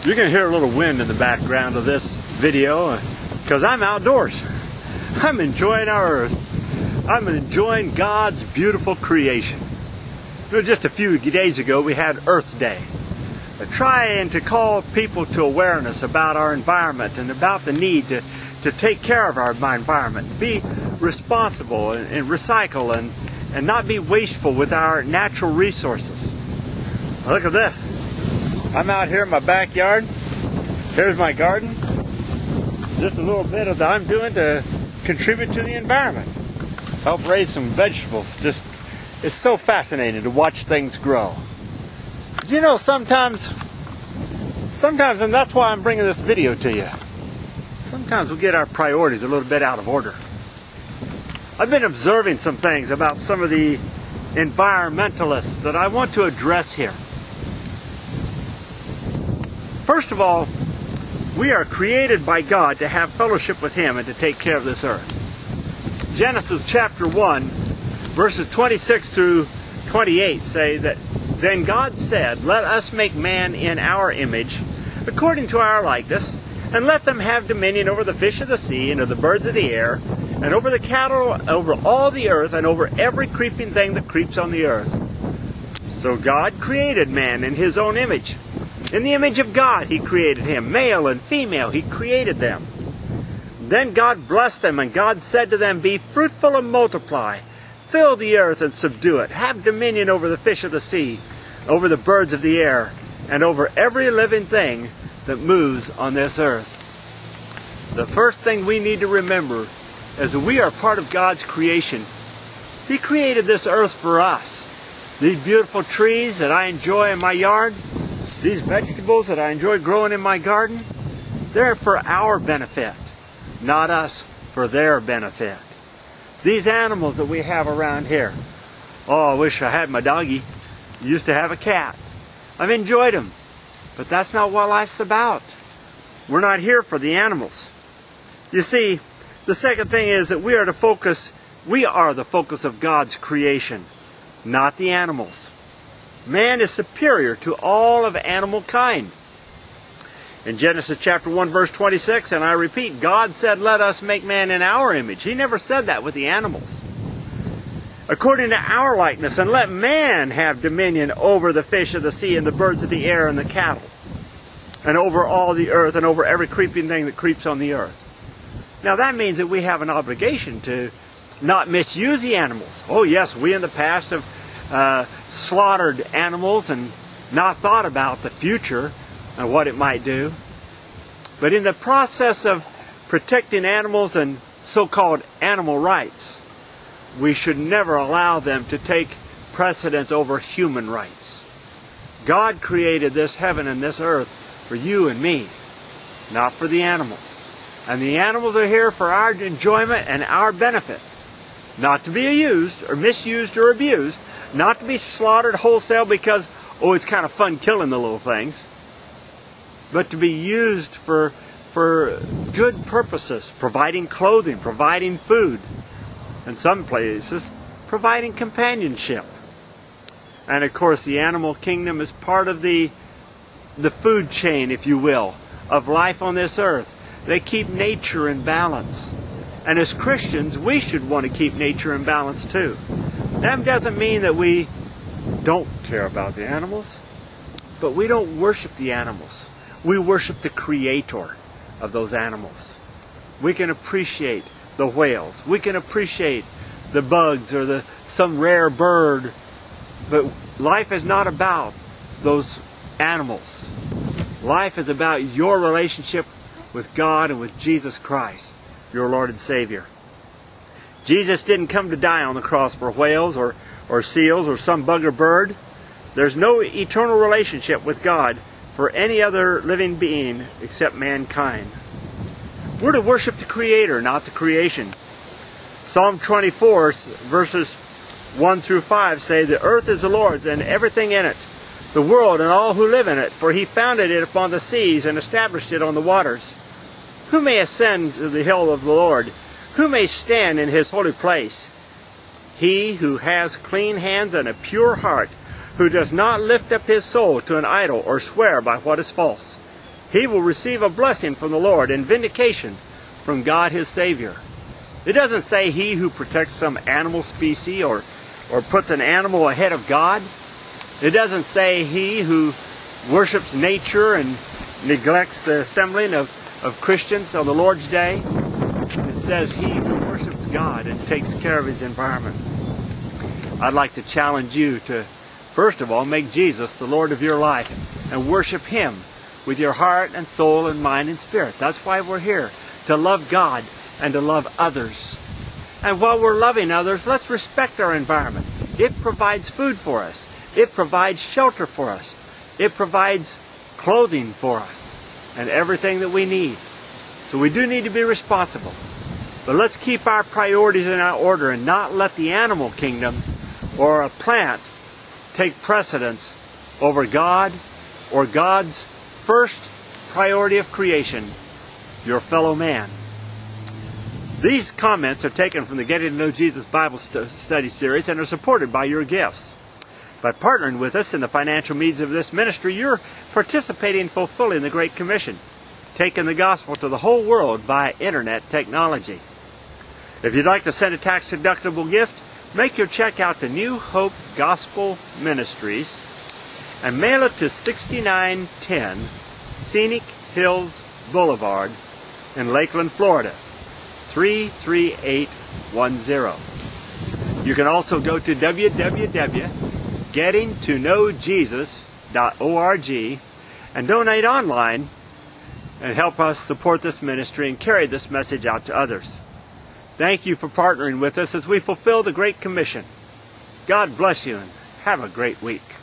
You're going to hear a little wind in the background of this video because I'm outdoors. I'm enjoying our earth. I'm enjoying God's beautiful creation. You know, just a few days ago we had Earth Day. Trying to call people to awareness about our environment and about the need to take care of our environment, be responsible and recycle and not be wasteful with our natural resources. Look at this. I'm out here in my backyard. Here's my garden. Just a little bit of that I'm doing to contribute to the environment. Help raise some vegetables. It's so fascinating to watch things grow. You know, sometimes, and that's why I'm bringing this video to you, sometimes we get our priorities a little bit out of order. I've been observing some things about some of the environmentalists that I want to address here. First of all, we are created by God to have fellowship with Him and to take care of this earth. Genesis chapter 1, verses 26 through 28 say that, "Then God said, Let us make man in our image, according to our likeness, and let them have dominion over the fish of the sea, and over the birds of the air, and over the cattle, over all the earth, and over every creeping thing that creeps on the earth." So God created man in His own image. In the image of God He created him. Male and female He created them. Then God blessed them, and God said to them, "Be fruitful and multiply. Fill the earth and subdue it. Have dominion over the fish of the sea, over the birds of the air, and over every living thing that moves on this earth." The first thing we need to remember is that we are part of God's creation. He created this earth for us. These beautiful trees that I enjoy in my yard, these vegetables that I enjoy growing in my garden, they're for our benefit, not us for their benefit. These animals that we have around here, oh, I wish I had my doggy. Used to have a cat. I've enjoyed them, but that's not what life's about. We're not here for the animals. You see, the second thing is that we are the focus of God's creation, not the animals. Man is superior to all of animal kind. In Genesis chapter 1 verse 26, and I repeat, God said, "Let us make man in our image." He never said that with the animals. "According to our likeness, and let man have dominion over the fish of the sea and the birds of the air and the cattle, and over all the earth and over every creeping thing that creeps on the earth." Now that means that we have an obligation to not misuse the animals. Oh yes, we in the past have slaughtered animals and not thought about the future and what it might do. But in the process of protecting animals and so-called animal rights, we should never allow them to take precedence over human rights. God created this heaven and this earth for you and me, not for the animals. And the animals are here for our enjoyment and our benefit. Not to be used or misused or abused, not to be slaughtered wholesale because, oh, it's kind of fun killing the little things, but to be used for good purposes, providing clothing, providing food, in some places, providing companionship. And of course, the animal kingdom is part of the food chain, if you will, of life on this earth. They keep nature in balance. And as Christians, we should want to keep nature in balance too. That doesn't mean that we don't care about the animals, but we don't worship the animals. We worship the creator of those animals. We can appreciate the whales. We can appreciate the bugs or some rare bird, but life is not about those animals. Life is about your relationship with God and with Jesus Christ, your Lord and Savior. Jesus didn't come to die on the cross for whales or seals or some bug or bird. There's no eternal relationship with God for any other living being except mankind. We're to worship the Creator, not the creation. Psalm 24 verses 1 through 5 say, "The earth is the Lord's and everything in it, the world and all who live in it, for He founded it upon the seas and established it on the waters. Who may ascend to the hill of the Lord? Who may stand in His holy place? He who has clean hands and a pure heart, who does not lift up his soul to an idol or swear by what is false. he will receive a blessing from the Lord and vindication from God his Savior. It doesn't say he who protects some animal species or puts an animal ahead of God. It doesn't say he who worships nature and neglects the assembling of Christians on the Lord's Day. It says he who worships God and takes care of his environment. I'd like to challenge you to, first of all, make Jesus the Lord of your life and worship him with your heart and soul and mind and spirit. That's why we're here, to love God and to love others. And while we're loving others, let's respect our environment. It provides food for us. It provides shelter for us. It provides clothing for us and everything that we need. So we do need to be responsible. But let's keep our priorities in our order and not let the animal kingdom or a plant take precedence over God or God's first priority of creation, your fellow man. These comments are taken from the Getting to Know Jesus Bible Study series and are supported by your gifts. By partnering with us in the financial needs of this ministry, you're participating in fulfilling the Great Commission, taking the gospel to the whole world via internet technology. If you'd like to send a tax-deductible gift, make your check out to New Hope Gospel Ministries and mail it to 6910 Scenic Hills Boulevard in Lakeland, Florida, 33810. You can also go to www.gettingtoknowjesus.org and donate online and help us support this ministry and carry this message out to others. Thank you for partnering with us as we fulfill the Great Commission. God bless you and have a great week.